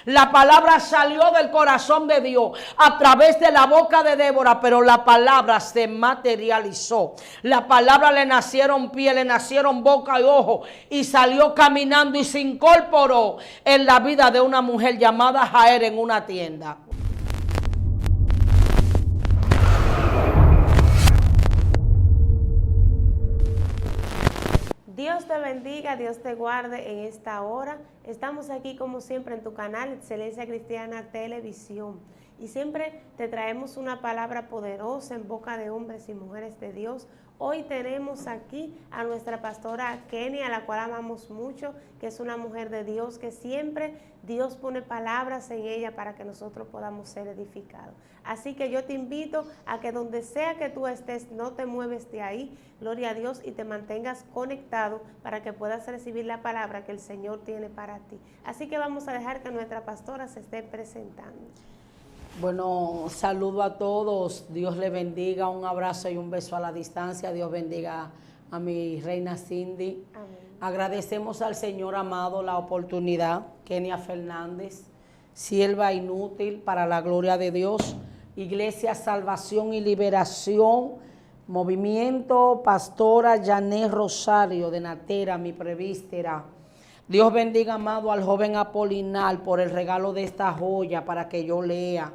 La palabra salió del corazón de Dios a través de la boca de Débora, pero la palabra se materializó. La palabra le nacieron pies, le nacieron boca y ojo, y salió caminando y se incorporó en la vida de una mujer llamada Jael en una tienda. Dios te bendiga, Dios te guarde en esta hora. Estamos aquí como siempre en tu canal Excelencia Cristiana Televisión y siempre te traemos una palabra poderosa en boca de hombres y mujeres de Dios. Hoy tenemos aquí a nuestra pastora Kenny, a la cual amamos mucho, que es una mujer de Dios, que siempre Dios pone palabras en ella para que nosotros podamos ser edificados. Así que yo te invito a que donde sea que tú estés, no te mueves de ahí, gloria a Dios, y te mantengas conectado para que puedas recibir la palabra que el Señor tiene para ti. Así que vamos a dejar que nuestra pastora se esté presentando. Bueno, saludo a todos, Dios le bendiga, un abrazo y un beso a la distancia, Dios bendiga a mi reina Cindy. Amén. Agradecemos al Señor amado la oportunidad, Kenia Fernández, sierva inútil para la gloria de Dios, Iglesia Salvación y Liberación, Movimiento Pastora Yané Rosario de Natera, mi presbítera. Dios bendiga, amado, al joven Apolinar por el regalo de esta joya para que yo lea.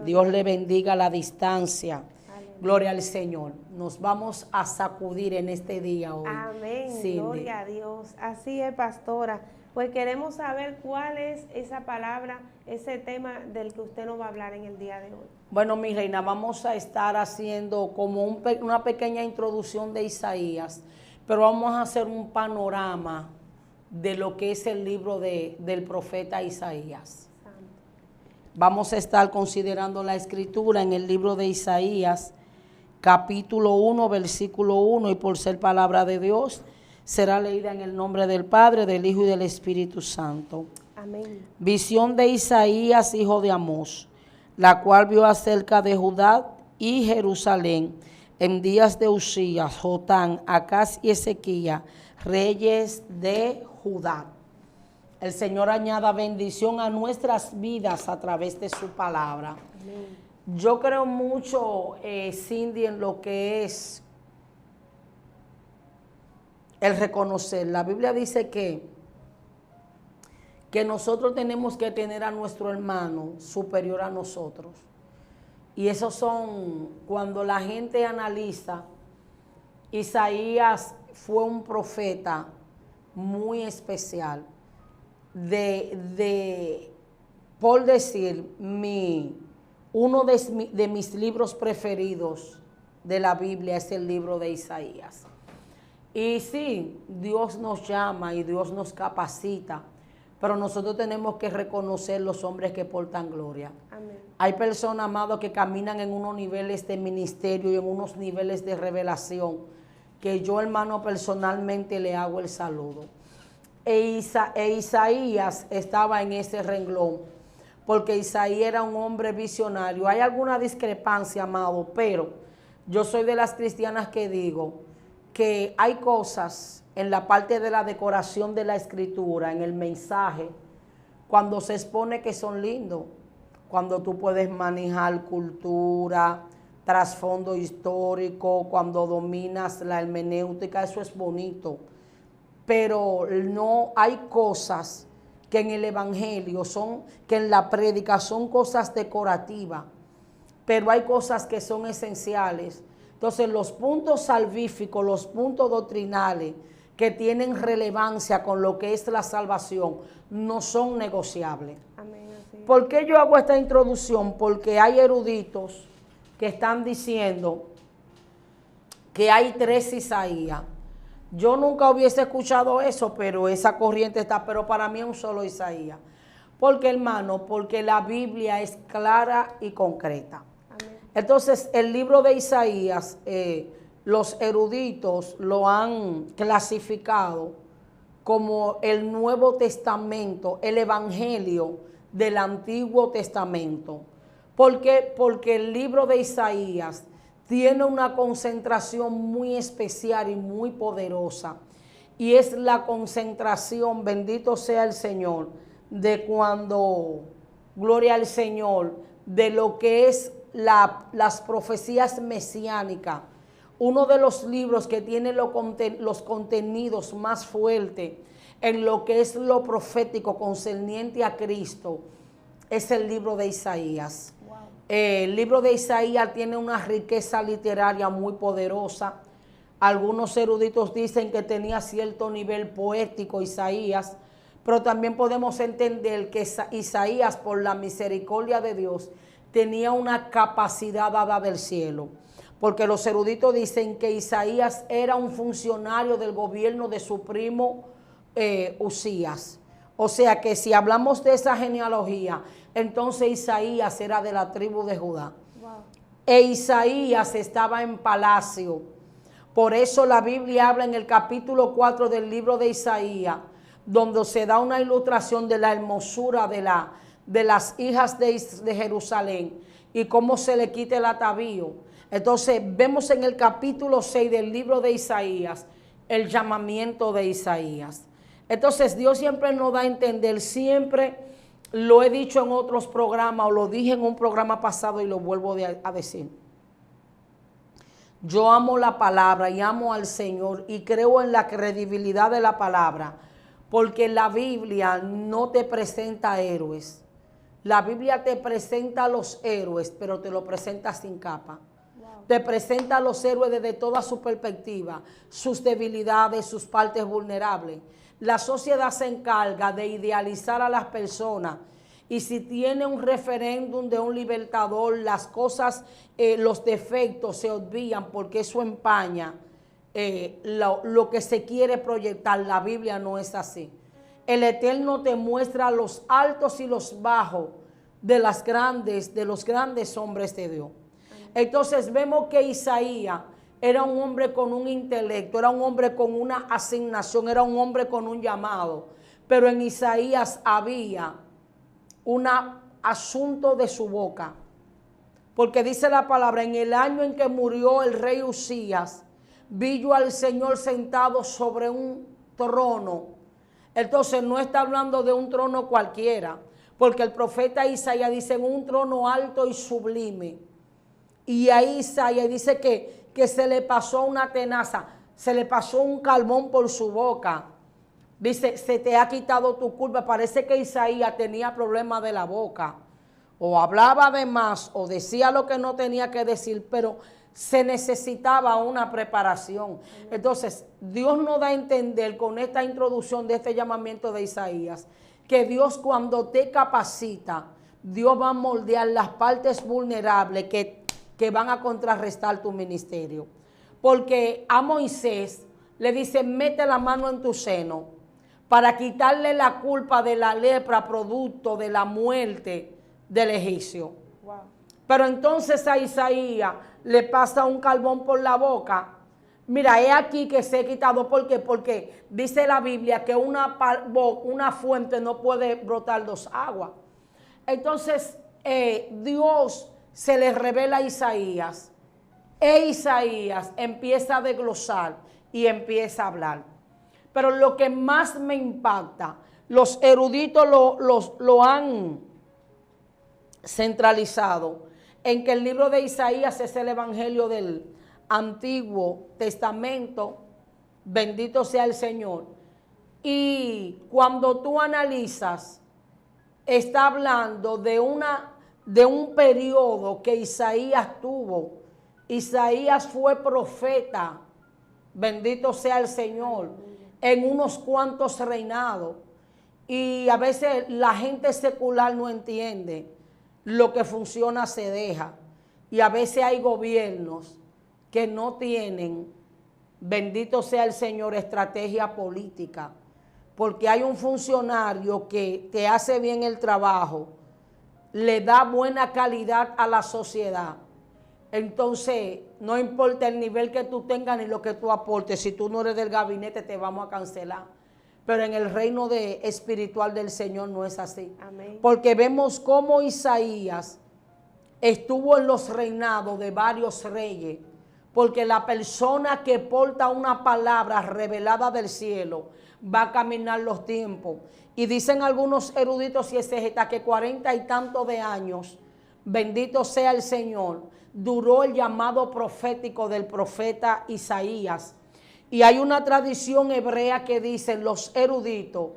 Dios le bendiga a la distancia. Aleluya. Gloria al Señor. Nos vamos a sacudir en este día hoy. Amén. Cindy. Gloria a Dios. Así es, pastora. Pues queremos saber cuál es esa palabra, ese tema del que usted nos va a hablar en el día de hoy. Bueno, mi reina, vamos a estar haciendo como una pequeña introducción de Isaías, pero vamos a hacer un panorama de lo que es el libro del profeta Isaías. Vamos a estar considerando la escritura en el libro de Isaías, capítulo 1, versículo 1, y por ser palabra de Dios, será leída en el nombre del Padre, del Hijo y del Espíritu Santo. Amén. Visión de Isaías, hijo de Amós, la cual vio acerca de Judá y Jerusalén en días de Usías, Jotán, Acaz y Ezequías, reyes de Judá. El Señor añada bendición a nuestras vidas a través de su palabra. Amén. Yo creo mucho, Cindy, en lo que es el reconocer. La Biblia dice que nosotros tenemos que tener a nuestro hermano superior a nosotros. Y esos son, cuando la gente analiza, Isaías fue un profeta muy especial. Por decir, uno de mis libros preferidos de la Biblia es el libro de Isaías. Y sí, Dios nos llama y Dios nos capacita, pero nosotros tenemos que reconocer los hombres que portan gloria. Amén. Hay personas, amados, que caminan en unos niveles de ministerio y en unos niveles de revelación, que yo, hermano, personalmente le hago el saludo. Isaías estaba en ese renglón, porque Isaías era un hombre visionario. Hay alguna discrepancia, amado, pero yo soy de las cristianas que digo que hay cosas en la parte de la decoración de la escritura, en el mensaje, cuando se expone que son lindos, cuando tú puedes manejar cultura, trasfondo histórico, cuando dominas la hermenéutica, eso es bonito. Pero no hay cosas que en el evangelio que en la prédica son cosas decorativas, pero hay cosas que son esenciales. Entonces los puntos salvíficos, los puntos doctrinales que tienen relevancia con lo que es la salvación, no son negociables. Amén. Así es. ¿Por qué yo hago esta introducción? Porque hay eruditos que están diciendo que hay 3 Isaías. Yo nunca hubiese escuchado eso, pero esa corriente está, pero para mí es un solo Isaías. ¿Por qué, hermano? Porque la Biblia es clara y concreta. Amén. Entonces, el libro de Isaías, los eruditos lo han clasificado como el Nuevo Testamento, el Evangelio del Antiguo Testamento. ¿Por qué? Porque el libro de Isaías tiene una concentración muy especial y muy poderosa, y es la concentración, bendito sea el Señor, de cuando, gloria al Señor, de lo que es las profecías mesiánicas. Uno de los libros que tiene los contenidos más fuertes en lo que es lo profético concerniente a Cristo es el libro de Isaías. Wow. El libro de Isaías tiene una riqueza literaria muy poderosa. Algunos eruditos dicen que tenía cierto nivel poético Isaías, pero también podemos entender que Isaías, por la misericordia de Dios, tenía una capacidad dada del cielo. Porque los eruditos dicen que Isaías era un funcionario del gobierno de su primo Usías. O sea que si hablamos de esa genealogía, entonces Isaías era de la tribu de Judá. Wow. E Isaías estaba en palacio. Por eso la Biblia habla en el capítulo 4 del libro de Isaías, donde se da una ilustración de la hermosura de las hijas de Jerusalén y cómo se le quita el atavío. Entonces vemos en el capítulo 6 del libro de Isaías el llamamiento de Isaías. Entonces Dios siempre nos da a entender, siempre lo he dicho en otros programas o lo dije en un programa pasado y lo vuelvo a decir. Yo amo la palabra y amo al Señor y creo en la credibilidad de la palabra, porque la Biblia no te presenta héroes. La Biblia te presenta a los héroes, pero te lo presenta sin capa. Wow. Te presenta a los héroes desde toda su perspectiva, sus debilidades, sus partes vulnerables. La sociedad se encarga de idealizar a las personas y si tiene un referéndum de un libertador, las cosas, los defectos se obvian porque eso empaña lo que se quiere proyectar. La Biblia no es así. El Eterno te muestra los altos y los bajos de los grandes hombres de Dios. Entonces vemos que Isaías era un hombre con un intelecto, era un hombre con una asignación, era un hombre con un llamado. Pero en Isaías había un asunto de su boca. Porque dice la palabra, en el año en que murió el rey Usías, vi yo al Señor sentado sobre un trono. Entonces no está hablando de un trono cualquiera, porque el profeta Isaías dice en un trono alto y sublime. Y ahí Isaías dice que se le pasó una tenaza, se le pasó un carbón por su boca. Dice, se te ha quitado tu culpa. Parece que Isaías tenía problemas de la boca. O hablaba de más, o decía lo que no tenía que decir, pero se necesitaba una preparación. Entonces, Dios nos da a entender con esta introducción de este llamamiento de Isaías, que Dios cuando te capacita, Dios va a moldear las partes vulnerables que van a contrarrestar tu ministerio. Porque a Moisés le dice, mete la mano en tu seno para quitarle la culpa de la lepra producto de la muerte del egipcio. Wow. Pero entonces a Isaías le pasa un carbón por la boca. Mira, es aquí que se ha quitado. ¿Por qué? Porque dice la Biblia que una fuente no puede brotar dos aguas. Entonces Dios se le revela a Isaías. E Isaías empieza a desglosar y empieza a hablar. Pero lo que más me impacta, los eruditos lo han centralizado en que el libro de Isaías es el evangelio del Antiguo Testamento, bendito sea el Señor. Y cuando tú analizas, está hablando de un periodo que Isaías tuvo. Isaías fue profeta, bendito sea el Señor, en unos cuantos reinados. Y a veces la gente secular no entiende. Lo que funciona se deja. Y a veces hay gobiernos que no tienen, bendito sea el Señor, estrategia política. Porque hay un funcionario que te hace bien el trabajo, le da buena calidad a la sociedad. Entonces, no importa el nivel que tú tengas ni lo que tú aportes, si tú no eres del gabinete te vamos a cancelar. Pero en el reino espiritual del Señor no es así. Amén. Porque vemos cómo Isaías estuvo en los reinados de varios reyes. Porque la persona que porta una palabra revelada del cielo va a caminar los tiempos. Y dicen algunos eruditos y exegetas que 40 y tantos de años, bendito sea el Señor, duró el llamado profético del profeta Isaías. Y hay una tradición hebrea que dicen los eruditos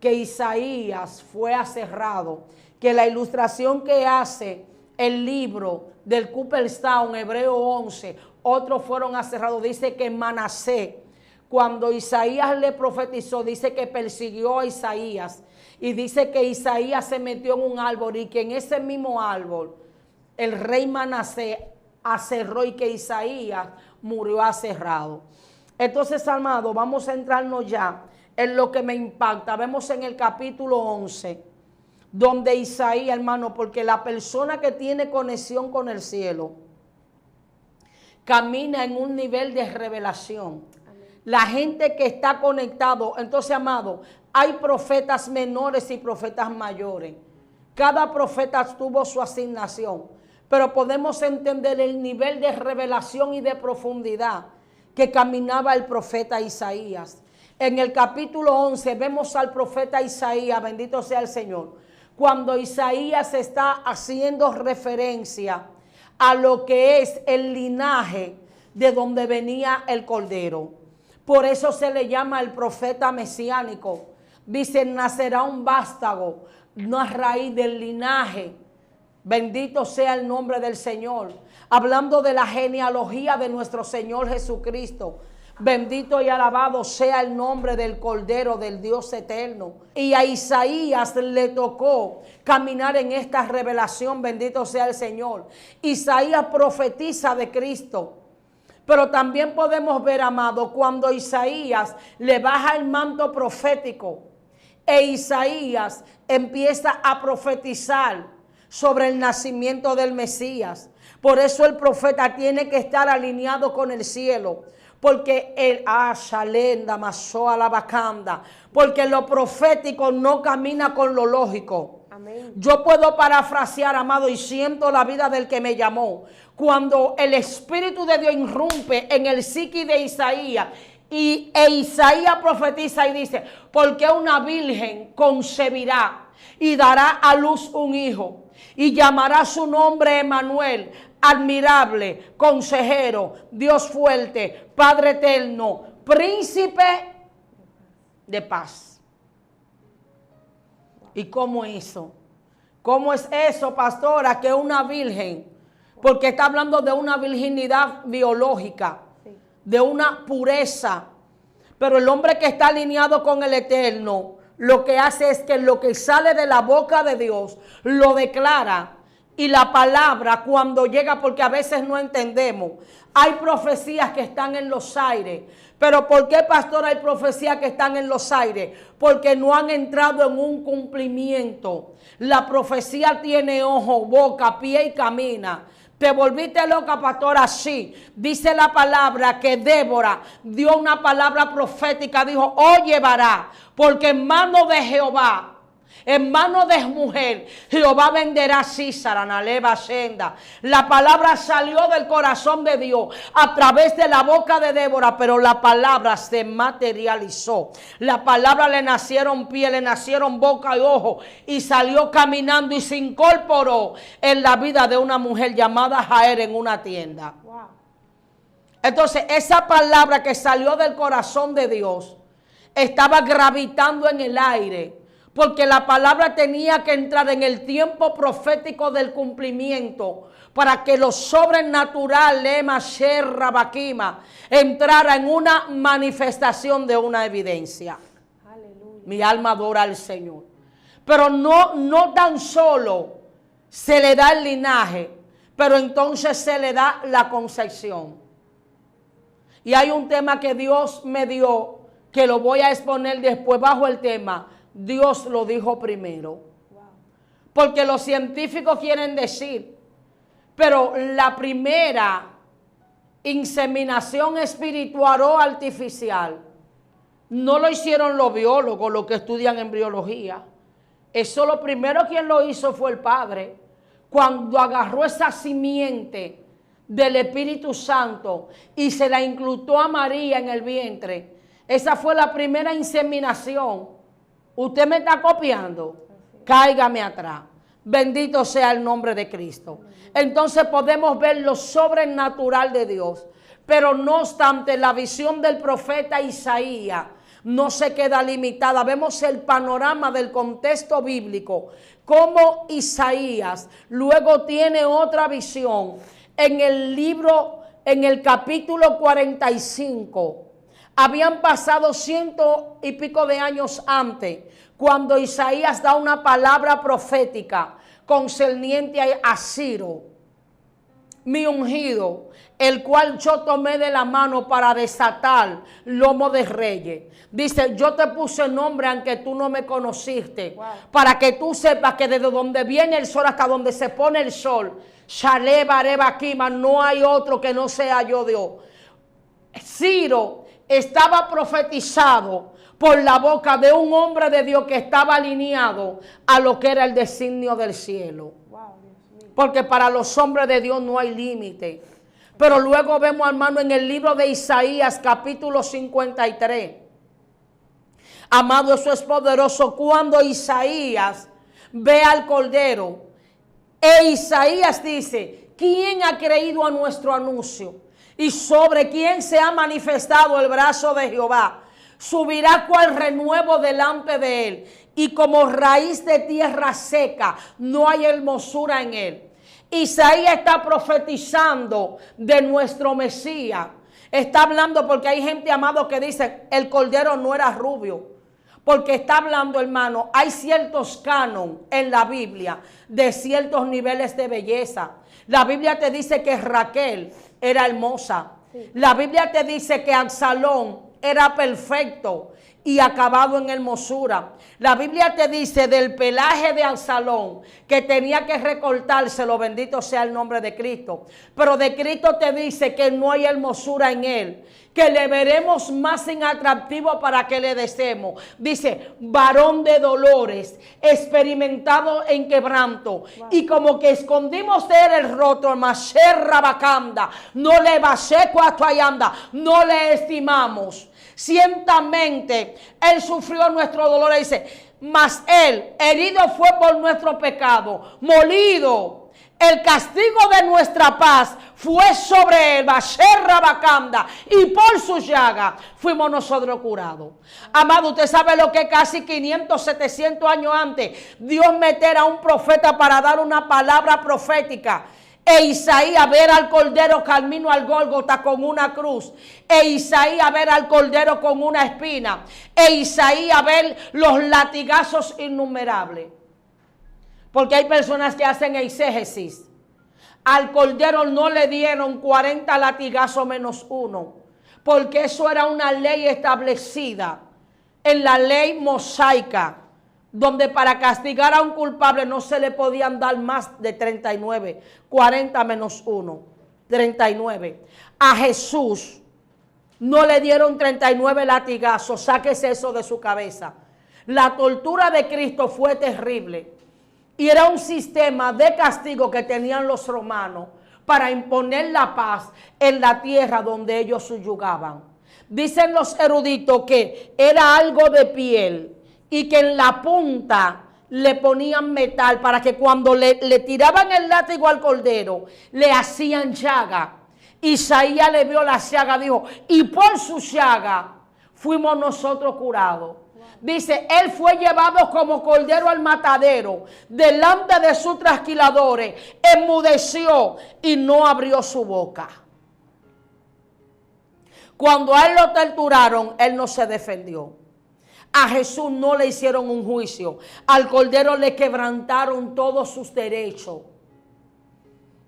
que Isaías fue aserrado, que la ilustración que hace el libro del Cooperstown, Hebreo 11, otros fueron aserrados. Dice que Manasés, cuando Isaías le profetizó, dice que persiguió a Isaías y dice que Isaías se metió en un árbol y que en ese mismo árbol el rey Manasés aserró y que Isaías murió aserrado. Entonces, amado, vamos a entrarnos ya en lo que me impacta. Vemos en el capítulo 11, donde Isaías, hermano, porque la persona que tiene conexión con el cielo camina en un nivel de revelación. La gente que está conectado, entonces, amado, hay profetas menores y profetas mayores. Cada profeta tuvo su asignación, pero podemos entender el nivel de revelación y de profundidad que caminaba el profeta Isaías. En el capítulo 11 vemos al profeta Isaías, bendito sea el Señor, cuando Isaías está haciendo referencia a lo que es el linaje de donde venía el Cordero. Por eso se le llama el profeta mesiánico. Dice, nacerá un vástago, una raíz del linaje. Bendito sea el nombre del Señor. Hablando de la genealogía de nuestro Señor Jesucristo. Bendito y alabado sea el nombre del Cordero del Dios eterno. Y a Isaías le tocó caminar en esta revelación, bendito sea el Señor. Isaías profetiza de Cristo. Pero también podemos ver, amado, cuando Isaías le baja el manto profético e Isaías empieza a profetizar sobre el nacimiento del Mesías. Por eso el profeta tiene que estar alineado con el cielo. Porque porque lo profético no camina con lo lógico. Amén. Yo puedo parafrasear, amado, y siento la vida del que me llamó. Cuando el Espíritu de Dios irrumpe en el psiqui de Isaías, e Isaías profetiza y dice, porque una virgen concebirá y dará a luz un hijo, y llamará su nombre Emmanuel, admirable, consejero, Dios fuerte, Padre eterno, príncipe de paz. ¿Y cómo eso? ¿Cómo es eso, pastora? Que una virgen, porque está hablando de una virginidad biológica, de una pureza, pero el hombre que está alineado con el Eterno, lo que hace es que lo que sale de la boca de Dios, lo declara. Y la palabra cuando llega, porque a veces no entendemos, hay profecías que están en los aires. Pero ¿por qué, pastor, hay profecías que están en los aires? Porque no han entrado en un cumplimiento. La profecía tiene ojo, boca, pie y camina. Te volviste loca, pastora, sí. Dice la palabra que Débora dio una palabra profética, dijo, oye, vará, porque en mano de Jehová, en mano de mujer, Jehová venderá Císara, Naleva, Senda. La palabra salió del corazón de Dios a través de la boca de Débora, pero la palabra se materializó. La palabra le nacieron pies, le nacieron boca y ojo, y salió caminando y se incorporó en la vida de una mujer llamada Jael en una tienda. Wow. Entonces, esa palabra que salió del corazón de Dios estaba gravitando en el aire. Porque la palabra tenía que entrar en el tiempo profético del cumplimiento para que lo sobrenatural, entrara en una manifestación de una evidencia. Aleluya. Mi alma adora al Señor. Pero no tan solo se le da el linaje, pero entonces se le da la concepción. Y hay un tema que Dios me dio, que lo voy a exponer después bajo el tema. Dios lo dijo primero. Porque los científicos quieren decir, pero la primera inseminación espiritual o artificial no lo hicieron los biólogos, los que estudian embriología. Eso lo primero quien lo hizo fue el Padre. Cuando agarró esa simiente del Espíritu Santo y se la incluyó a María en el vientre, Esa fue la primera inseminación. ¿Usted me está copiando? Cáigame atrás. Bendito sea el nombre de Cristo. Entonces podemos ver lo sobrenatural de Dios. Pero no obstante, la visión del profeta Isaías no se queda limitada. Vemos el panorama del contexto bíblico. Cómo Isaías luego tiene otra visión en el libro, en el capítulo 45. Habían pasado 100 y pico de años antes, cuando Isaías da una palabra profética concerniente a Ciro, mi ungido, el cual yo tomé de la mano para desatar lomo de reyes. Dice, yo te puse nombre aunque tú no me conociste, para que tú sepas que desde donde viene el sol hasta donde se pone el sol, Shaleba, Areba, Kima, no hay otro que no sea yo Dios. Ciro estaba profetizado por la boca de un hombre de Dios que estaba alineado a lo que era el designio del cielo. Porque para los hombres de Dios no hay límite. Pero luego vemos, hermano, en el libro de Isaías, capítulo 53. Amado, eso es poderoso. Cuando Isaías ve al Cordero, Isaías dice, ¿quién ha creído a nuestro anuncio? Y sobre quién se ha manifestado el brazo de Jehová. Subirá cual renuevo delante de él, y como raíz de tierra seca, no hay hermosura en él. Isaías está profetizando de nuestro Mesías. Está hablando porque hay gente, amado, que dice el Cordero no era rubio. Porque está hablando, hermano, hay ciertos cánones en la Biblia de ciertos niveles de belleza. La Biblia te dice que Raquel era hermosa. Sí. La Biblia te dice que Absalón era perfecto y acabado en hermosura. La Biblia te dice del pelaje de Absalón que tenía que recortárselo, bendito sea el nombre de Cristo. Pero de Cristo te dice que no hay hermosura en él, que le veremos más inatractivo para que le deseemos. Dice, varón de dolores, experimentado en quebranto. Wow. Y como que escondimos de él el rostro, no le basé cuatayanda, no le estimamos. Ciertamente, él sufrió nuestro dolor. Dice, mas él, herido fue por nuestro pecado, molido. El castigo de nuestra paz fue sobre él, y por su llaga fuimos nosotros curados. Amado, usted sabe lo que casi 500, 700 años antes, Dios meter a un profeta para dar una palabra profética. E Isaías ver al Cordero camino al Gólgota con una cruz. E Isaías ver al Cordero con una espina. E Isaías ver los latigazos innumerables. Porque hay personas que hacen exégesis. Al Cordero no le dieron 40 latigazos menos uno. Porque eso era una ley establecida en la ley mosaica, donde para castigar a un culpable no se le podían dar más de 39, 40 menos 1, 39. A Jesús no le dieron 39 latigazos, sáquese eso de su cabeza. La tortura de Cristo fue terrible y era un sistema de castigo que tenían los romanos para imponer la paz en la tierra donde ellos subyugaban. Dicen los eruditos que era algo de piel y que en la punta le ponían metal para que cuando le tiraban el látigo al Cordero, le hacían llaga. Isaías le vio la llaga, dijo, y por su llaga fuimos nosotros curados. Dice, él fue llevado como cordero al matadero, delante de sus trasquiladores, enmudeció y no abrió su boca. Cuando a él lo torturaron, él no se defendió. A Jesús no le hicieron un juicio. Al Cordero le quebrantaron todos sus derechos.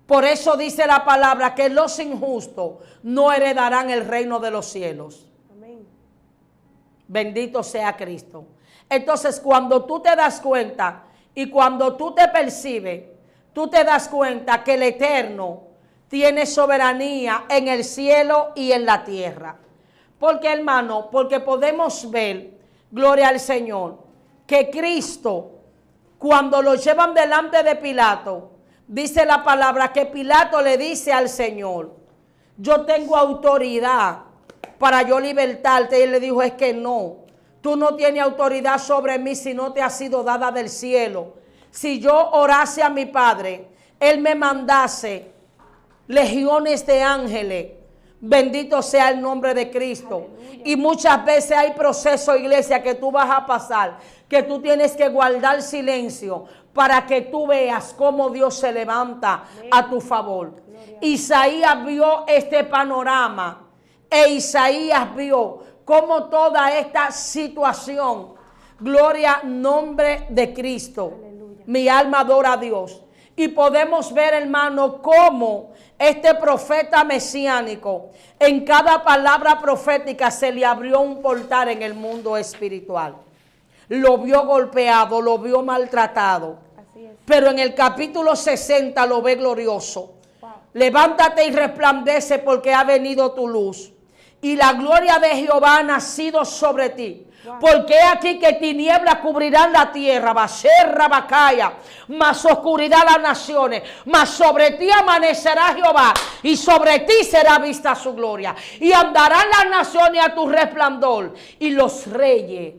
Por eso dice la palabra que los injustos no heredarán el reino de los cielos. Amén. Bendito sea Cristo. Entonces, cuando tú te das cuenta y cuando tú te percibes, tú te das cuenta que el Eterno tiene soberanía en el cielo y en la tierra. Porque, hermano, porque podemos ver, gloria al Señor, que Cristo, cuando lo llevan delante de Pilato, dice la palabra que Pilato le dice al Señor, yo tengo autoridad para yo libertarte. Y él le dijo, es que no, tú no tienes autoridad sobre mí si no te ha sido dada del cielo. Si yo orase a mi Padre, Él me mandase legiones de ángeles. Bendito sea el nombre de Cristo. Aleluya. Y muchas veces hay procesos, iglesia, que tú vas a pasar, que tú tienes que guardar silencio para que tú veas cómo Dios se levanta a tu favor. Isaías vio este panorama e Isaías vio cómo toda esta situación, gloria, nombre de Cristo. Aleluya. Mi alma adora a Dios. Y podemos ver, hermano, cómo este profeta mesiánico, en cada palabra profética se le abrió un portal en el mundo espiritual. Lo vio golpeado, lo vio maltratado. Así es. Pero en el capítulo 60 lo ve glorioso. Wow. Levántate y resplandece porque ha venido tu luz. Y la gloria de Jehová ha nacido sobre ti. Wow. Porque aquí que tinieblas cubrirán la tierra, va a ser rabacaya, más oscuridad las naciones, mas sobre ti amanecerá Jehová y sobre ti será vista su gloria. Y andarán las naciones a tu resplandor y los reyes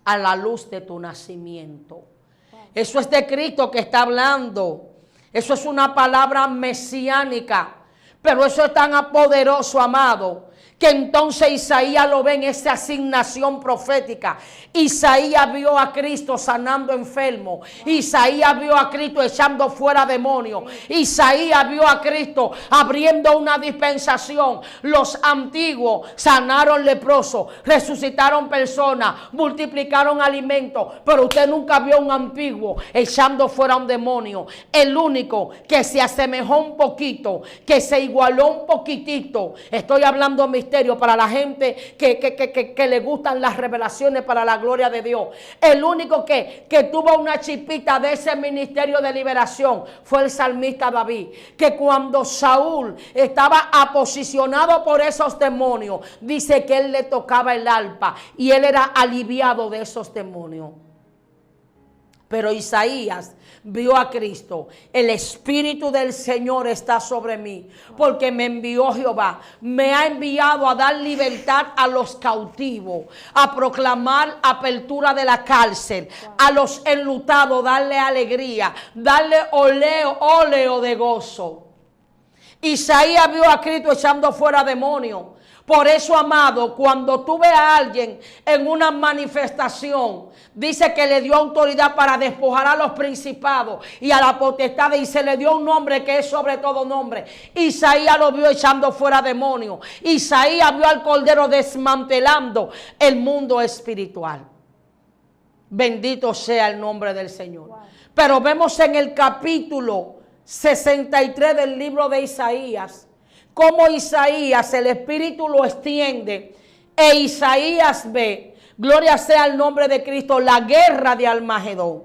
a la luz de tu nacimiento. Wow. Eso es de Cristo que está hablando. Eso es una palabra mesiánica, pero eso es tan poderoso, amado, que entonces Isaías lo ve en esa asignación profética. Isaías vio a Cristo sanando enfermos. Isaías vio a Cristo echando fuera demonios. Isaías vio a Cristo abriendo una dispensación. Los antiguos sanaron leprosos, resucitaron personas, multiplicaron alimentos. Pero usted nunca vio un antiguo echando fuera un demonio. El único que se asemejó un poquito, que se igualó un poquitito. Estoy hablando misterio para la gente que le gustan las revelaciones para la gloria de Dios. El único que tuvo una chispita de ese ministerio de liberación fue el salmista David, que cuando Saúl estaba aposicionado por esos demonios, dice que él le tocaba el arpa y él era aliviado de esos demonios. Pero Isaías vio a Cristo. El Espíritu del Señor está sobre mí, porque me envió Jehová. Me ha enviado a dar libertad a los cautivos, a proclamar apertura de la cárcel, a los enlutados darle alegría, darle óleo de gozo. Isaías vio a Cristo echando fuera demonios. Por eso, amado, cuando tú ves a alguien en una manifestación, dice que le dio autoridad para despojar a los principados y a la potestad, y se le dio un nombre que es sobre todo nombre. Isaías lo vio echando fuera demonios. Isaías vio al Cordero desmantelando el mundo espiritual. Bendito sea el nombre del Señor. Wow. Pero vemos en el capítulo 63 del libro de Isaías, como Isaías, el Espíritu lo extiende, e Isaías ve, gloria sea el nombre de Cristo, la guerra de Armagedón.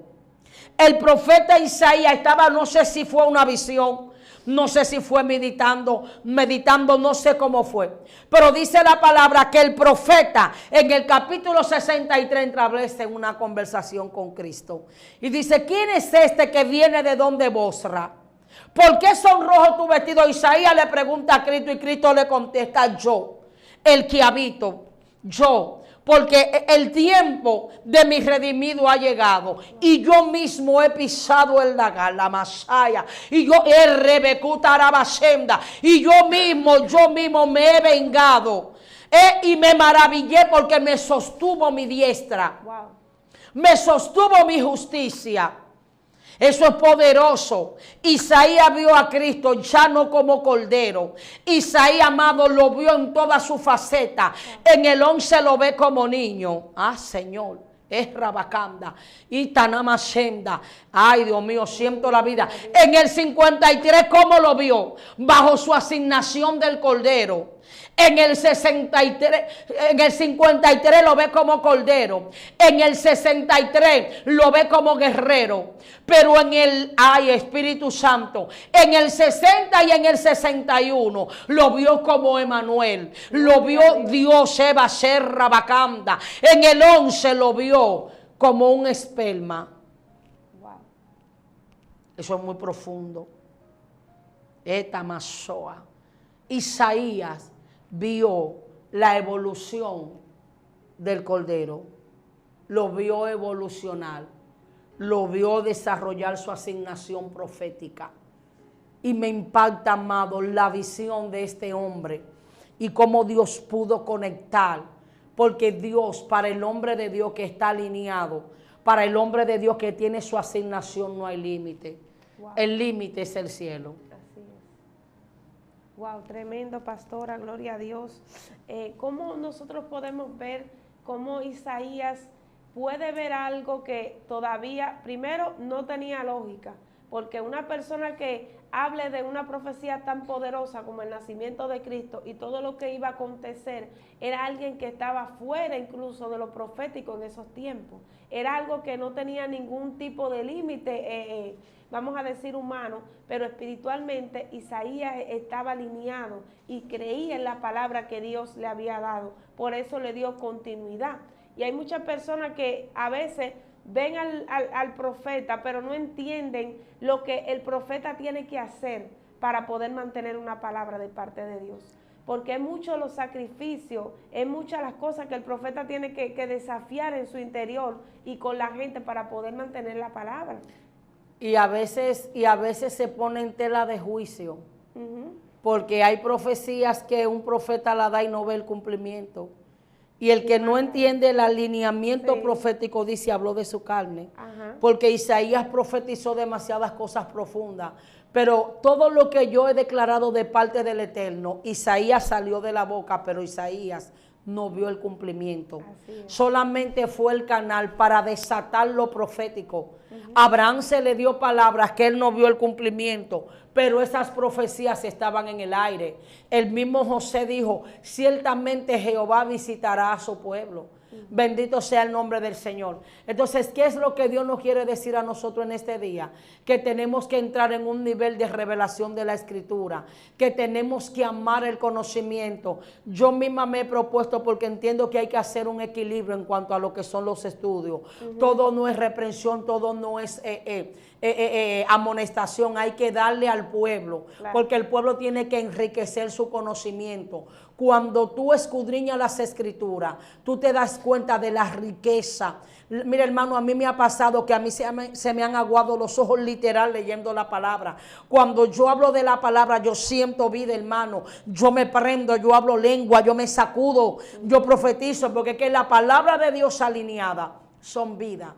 El profeta Isaías estaba, no sé si fue una visión, no sé si fue meditando, no sé cómo fue. Pero dice la palabra que el profeta en el capítulo 63 establece una conversación con Cristo. Y dice, ¿quién es este que viene de donde Bosra? ¿Por qué son rojos tu vestido? Isaías le pregunta a Cristo y Cristo le contesta, yo, el que habito, yo. Porque el tiempo de mi redimido ha llegado. Y yo mismo he pisado el lagar, la masaya. Y yo he rebecuta arabashenda. Y yo mismo me he vengado. Y me maravillé porque me sostuvo mi diestra. Wow. Me sostuvo mi justicia. Eso es poderoso. Isaías vio a Cristo ya no como cordero. Isaías, amado, lo vio en toda su faceta. En el 11 lo ve como niño. Ah, Señor. Es Rabacanda. Y Tanamashenda. Ay, Dios mío, siento la vida. En el 53, ¿cómo lo vio? Bajo su asignación del cordero. En el 53 lo ve como cordero. En el 63 lo ve como guerrero. Pero en el, ay, Espíritu Santo, en el 60 y en el 61 lo vio como Emanuel. Lo vio Dios, Eva, Serra, Bacanda. En el 11 lo vio como un esperma. Wow. Eso es muy profundo. Eta Masoa. Isaías vio la evolución del Cordero, lo vio evolucionar, lo vio desarrollar su asignación profética. Y me impacta, amado, la visión de este hombre y cómo Dios pudo conectar, porque Dios, para el hombre de Dios que está alineado, para el hombre de Dios que tiene su asignación, no hay límite. Wow. El límite es el cielo. Así es. Wow, tremendo, pastora, gloria a Dios. ¿Cómo nosotros podemos ver cómo Isaías puede ver algo que todavía, primero, no tenía lógica? Porque una persona que hable de una profecía tan poderosa como el nacimiento de Cristo y todo lo que iba a acontecer, era alguien que estaba fuera incluso de lo profético en esos tiempos. Era algo que no tenía ningún tipo de límite, vamos a decir humano, pero espiritualmente Isaías estaba alineado y creía en la palabra que Dios le había dado. Por eso le dio continuidad. Y hay muchas personas que a veces ven al profeta, pero no entienden lo que el profeta tiene que hacer para poder mantener una palabra de parte de Dios. Porque es mucho los sacrificios, es muchas las cosas que el profeta tiene que desafiar en su interior y con la gente para poder mantener la palabra. Y a veces se pone en tela de juicio, porque hay profecías que un profeta la da y no ve el cumplimiento. Y el que no entiende el alineamiento profético dice, habló de su carne. Porque Isaías profetizó demasiadas cosas profundas. Pero todo lo que yo he declarado de parte del Eterno, Isaías salió de la boca, pero Isaías no vio el cumplimiento. Solamente fue el canal para desatar lo profético. Abraham se le dio palabras que él no vio el cumplimiento, pero esas profecías estaban en el aire. El mismo José dijo, ciertamente Jehová visitará a su pueblo. Bendito sea el nombre del Señor. Entonces, ¿qué es lo que Dios nos quiere decir a nosotros en este día? Que tenemos que entrar en un nivel de revelación de la Escritura, que tenemos que amar el conocimiento. Yo misma me he propuesto, porque entiendo que hay que hacer un equilibrio en cuanto a lo que son los estudios. Todo no es reprensión, todo no es amonestación. Hay que darle al pueblo, porque el pueblo tiene que enriquecer su conocimiento. Cuando tú escudriñas las Escrituras, tú te das cuenta de la riqueza. Mira, hermano, a mí me ha pasado que a mí se me han aguado los ojos literal leyendo la palabra. Cuando yo hablo de la palabra, yo siento vida, hermano. Yo me prendo, yo hablo lengua, yo me sacudo, yo profetizo, porque es que la palabra de Dios alineada son vida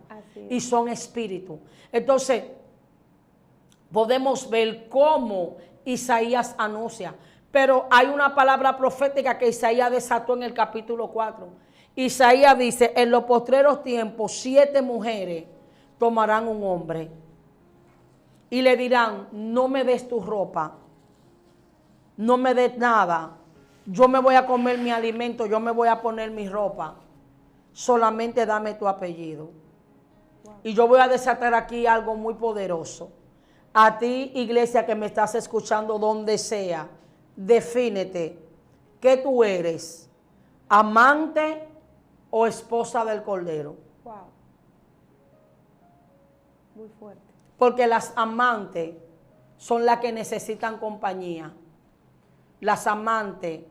y son espíritu. Entonces, podemos ver cómo Isaías anuncia. Pero hay una palabra profética que Isaías desató en el capítulo 4. Isaías dice, en los postreros tiempos 7 mujeres tomarán un hombre y le dirán, no me des tu ropa, no me des nada, yo me voy a comer mi alimento, yo me voy a poner mi ropa, solamente dame tu apellido. Y yo voy a desatar aquí algo muy poderoso. A ti, iglesia, que me estás escuchando donde sea, defínete, ¿qué tú eres? ¿Amante o esposa del Cordero? Wow. Muy fuerte. Porque las amantes son las que necesitan compañía. Las amantes,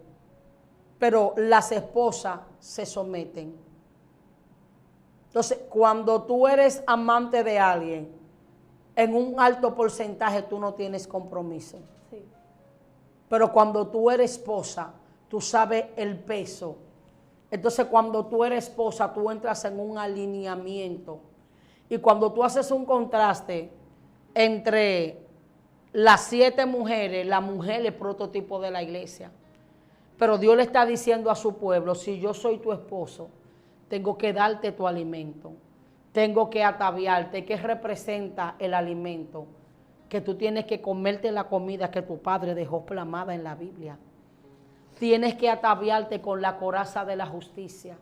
pero las esposas se someten. Entonces, cuando tú eres amante de alguien, en un alto porcentaje tú no tienes compromiso. Sí. Pero cuando tú eres esposa, tú sabes el peso. Entonces, cuando tú eres esposa, tú entras en un alineamiento. Y cuando tú haces un contraste entre las 7 mujeres, la mujer es el prototipo de la iglesia. Pero Dios le está diciendo a su pueblo, si yo soy tu esposo, tengo que darte tu alimento. Tengo que ataviarte. ¿Qué representa el alimento? Que tú tienes que comerte la comida que tu padre dejó plasmada en la Biblia. Tienes que ataviarte con la coraza de la justicia.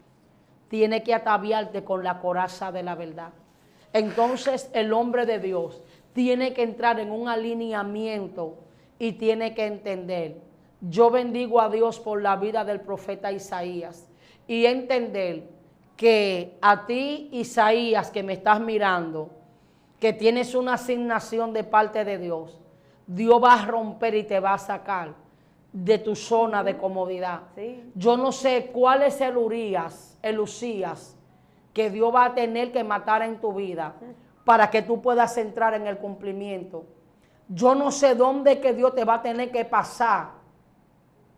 Tienes que ataviarte con la coraza de la verdad. Entonces el hombre de Dios tiene que entrar en un alineamiento y tiene que entender. Yo bendigo a Dios por la vida del profeta Isaías y entender que a ti, Isaías, que me estás mirando, que tienes una asignación de parte de Dios, Dios va a romper y te va a sacar de tu zona de comodidad. Sí. Yo no sé cuál es el Usías que Dios va a tener que matar en tu vida para que tú puedas entrar en el cumplimiento. Yo no sé dónde que Dios te va a tener que pasar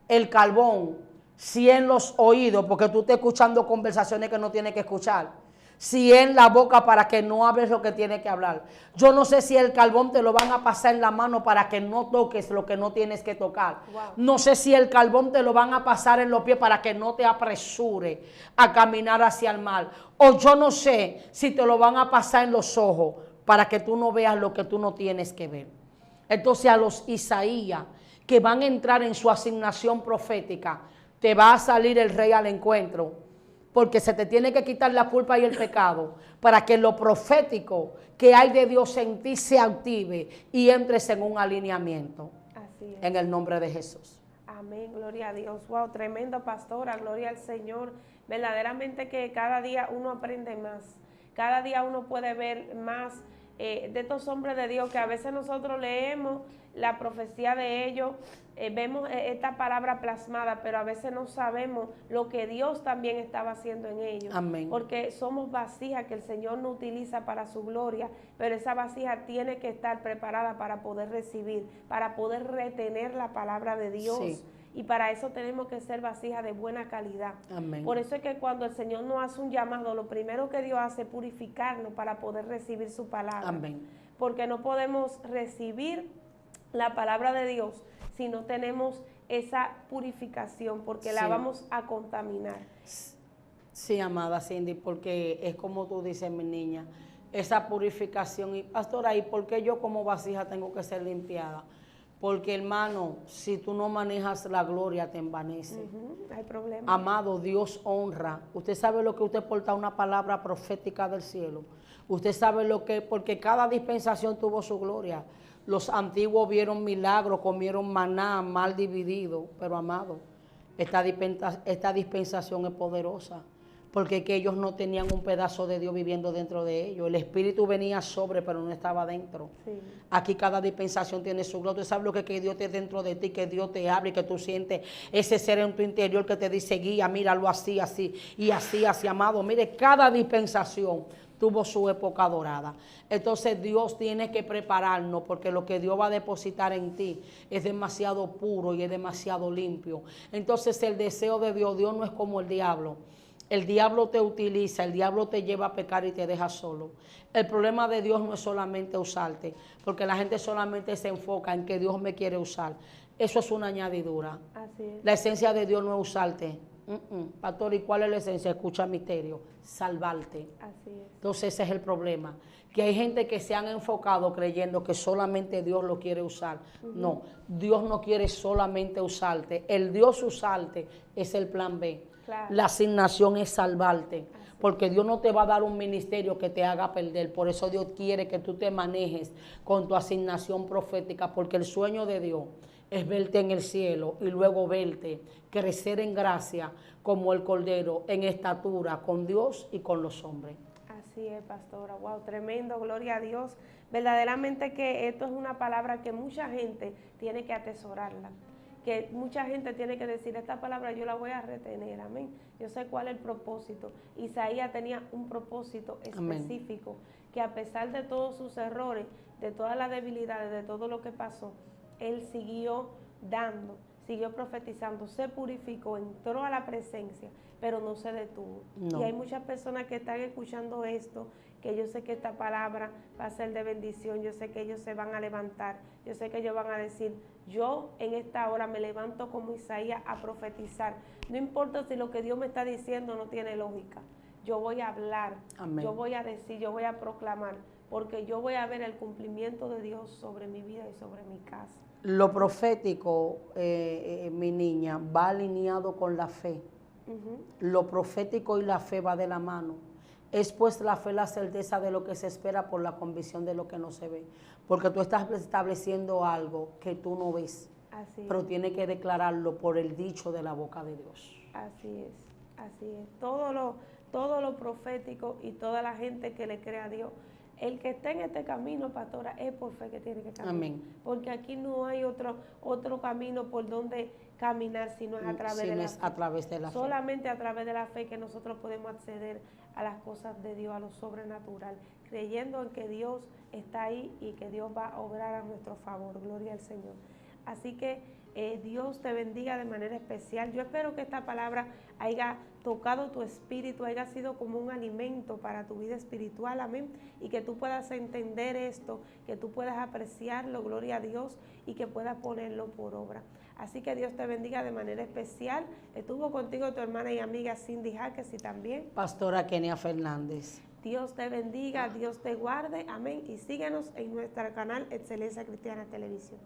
el carbón, si en los oídos, porque tú estás escuchando conversaciones que no tienes que escuchar, si en la boca para que no hables lo que tienes que hablar. Yo no sé si el carbón te lo van a pasar en la mano para que no toques lo que no tienes que tocar. Wow. No sé si el carbón te lo van a pasar en los pies para que no te apresure a caminar hacia el mal. O yo no sé si te lo van a pasar en los ojos para que tú no veas lo que tú no tienes que ver. Entonces a los Isaías que van a entrar en su asignación profética, te va a salir el rey al encuentro, porque se te tiene que quitar la culpa y el pecado, para que lo profético que hay de Dios en ti se active y entres en un alineamiento. Así es. En el nombre de Jesús. Amén, gloria a Dios. Wow, tremendo, pastora, gloria al Señor. Verdaderamente que cada día uno aprende más, cada día uno puede ver más de estos hombres de Dios que a veces nosotros leemos la profecía de ellos, vemos esta palabra plasmada, pero a veces no sabemos lo que Dios también estaba haciendo en ellos. Amén. Porque somos vasijas que el Señor no utiliza para su gloria, pero esa vasija tiene que estar preparada para poder recibir, para poder retener la palabra de Dios. Sí. Y para eso tenemos que ser vasijas de buena calidad. Amén. Por eso es que cuando el Señor nos hace un llamado, lo primero que Dios hace es purificarnos para poder recibir su palabra. Amén. Porque no podemos recibir la palabra de Dios si no tenemos esa purificación, porque la vamos a contaminar. Sí, amada Cindy, porque es como tú dices, mi niña, esa purificación. Y pastora, ¿y por qué yo como vasija tengo que ser limpiada? Porque, hermano, si tú no manejas la gloria, te envanece. Hay problema. Amado, Dios honra. Usted sabe lo que usted porta, una palabra profética del cielo. Usted sabe lo que, porque cada dispensación tuvo su gloria. Los antiguos vieron milagros, comieron maná mal dividido. Pero, amado, esta dispensación es poderosa. Porque que ellos no tenían un pedazo de Dios viviendo dentro de ellos. El Espíritu venía sobre, pero no estaba dentro. Sí. Aquí cada dispensación tiene su gloria. Tú sabes lo que Dios esté dentro de ti, que Dios te abre y que tú sientes ese ser en tu interior que te dice, guía, míralo así, así, y así, así, amado. Mire, cada dispensación tuvo su época dorada. Entonces Dios tiene que prepararnos, porque lo que Dios va a depositar en ti es demasiado puro y es demasiado limpio. Entonces el deseo de Dios no es como el diablo. El diablo te utiliza, el diablo te lleva a pecar y te deja solo. El problema de Dios no es solamente usarte, porque la gente solamente se enfoca en que Dios me quiere usar. Eso es una añadidura. Así es. La esencia de Dios no es usarte. Pastor, ¿y cuál es la esencia? Escucha misterio, salvarte. Así es. Entonces ese es el problema, que hay gente que se han enfocado creyendo que solamente Dios lo quiere usar. No, Dios no quiere solamente usarte. El Dios usarte es el plan B. Claro. La asignación es salvarte, porque Dios no te va a dar un ministerio que te haga perder. Por eso Dios quiere que tú te manejes con tu asignación profética, porque el sueño de Dios es verte en el cielo y luego verte crecer en gracia como el Cordero, en estatura con Dios y con los hombres. Así es, pastora. Wow, tremendo, gloria a Dios. Verdaderamente que esto es una palabra que mucha gente tiene que atesorarla. Que mucha gente tiene que decir, esta palabra yo la voy a retener, amén. Yo sé cuál es el propósito. Isaías tenía un propósito específico, amén, que a pesar de todos sus errores, de todas las debilidades, de todo lo que pasó, él siguió dando, siguió profetizando, se purificó, entró a la presencia, pero no se detuvo. No. Y hay muchas personas que están escuchando esto, que yo sé que esta palabra va a ser de bendición, yo sé que ellos se van a levantar, yo sé que ellos van a decir, yo en esta hora me levanto como Isaías a profetizar. No importa si lo que Dios me está diciendo no tiene lógica, yo voy a hablar, amén, yo voy a decir, yo voy a proclamar, porque yo voy a ver el cumplimiento de Dios sobre mi vida y sobre mi casa. Lo profético, mi niña, va alineado con la fe. Lo profético y la fe va de la mano. Es pues la fe la certeza de lo que se espera por la convicción de lo que no se ve. Porque tú estás estableciendo algo que tú no ves. Así pero tienes que declararlo por el dicho de la boca de Dios. Así es, así es. Todo lo profético y toda la gente que le cree a Dios El que está en este camino, pastora, es por fe que tiene que caminar. Amén. Porque aquí no hay otro camino por donde caminar, sino es a través de la fe. A través de la fe. Solamente a través de la fe que nosotros podemos acceder a las cosas de Dios, a lo sobrenatural, creyendo en que Dios está ahí y que Dios va a obrar a nuestro favor. Gloria al Señor. Así que Dios te bendiga de manera especial. Yo espero que esta palabra haya tocado tu espíritu, haya sido como un alimento para tu vida espiritual, amén, y que tú puedas entender esto, que tú puedas apreciarlo, gloria a Dios, y que puedas ponerlo por obra. Así que Dios te bendiga de manera especial. Estuvo contigo tu hermana y amiga Cindy Jaques y también Pastora Kenia Fernández. Dios te bendiga, Dios te guarde, amén, y síguenos en nuestro canal Excelencia Cristiana Televisión.